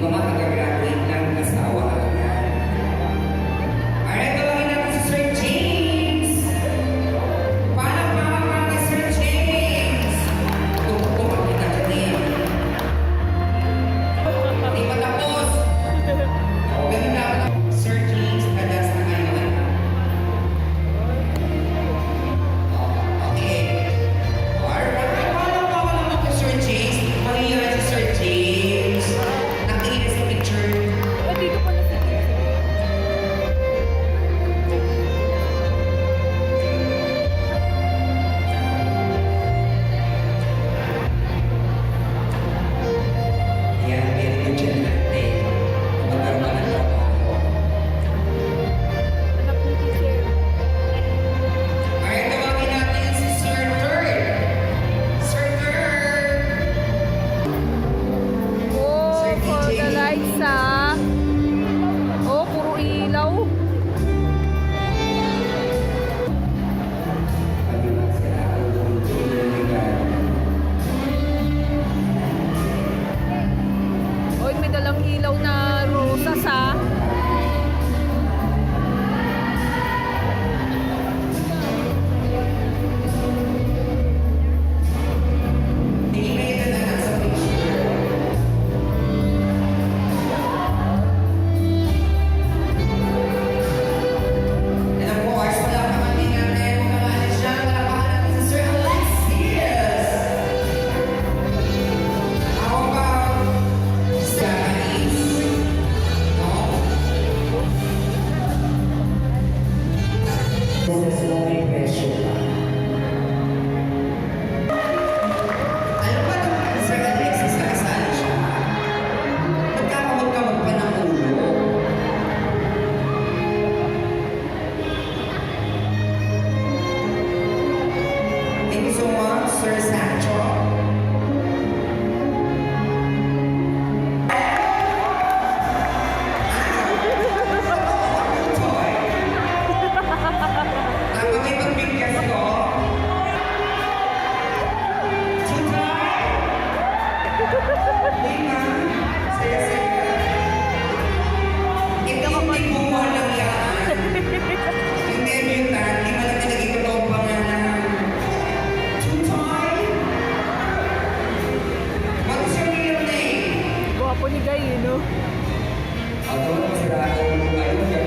pa makakagraduate ng asawa agad. Alright, tawagin natin si Sir James. Palakpakan kay Sir James. Tumpok kita dyan. Hindi pa tapos. Ganun lang. Sir James, kadas na ngayon. Okay. Alright, palakpakan naman kay Sir James. Mahirap si Sir James. Nakikinig sa picture. Dito pala si Yan, very good dyan natin. Magkaroon ka ng trabaho. anak ni teacher. Alright, tawagin natin si Sir Kurt. Sir Kurt! Oh, Sir for DJ. the lights ah. Oh, puro ilaw. Oy, may dalang ilaw na rosas ah. Tingin na lang sa picture. And of course, wala pa man din natin kung pangalan siya. Palapakan natin si Sir Alexius. How about Janice? No? This is low impression. Alam ba naman, Sir Alexis, nakasali siya? Nagkakamot-kamot pa ng ulo. Thank you so much, Sir Sancho. Toy. Ang kami pagbigkas ko. Tutoy! Lima. Saya-saya. Hindi mo walang yan. Yung debutant, di mo lang nilagay ko itong pangalan. Tutoy! What is your real name? Gwapo ni Guy, no? Ako, sira ako. Ayun,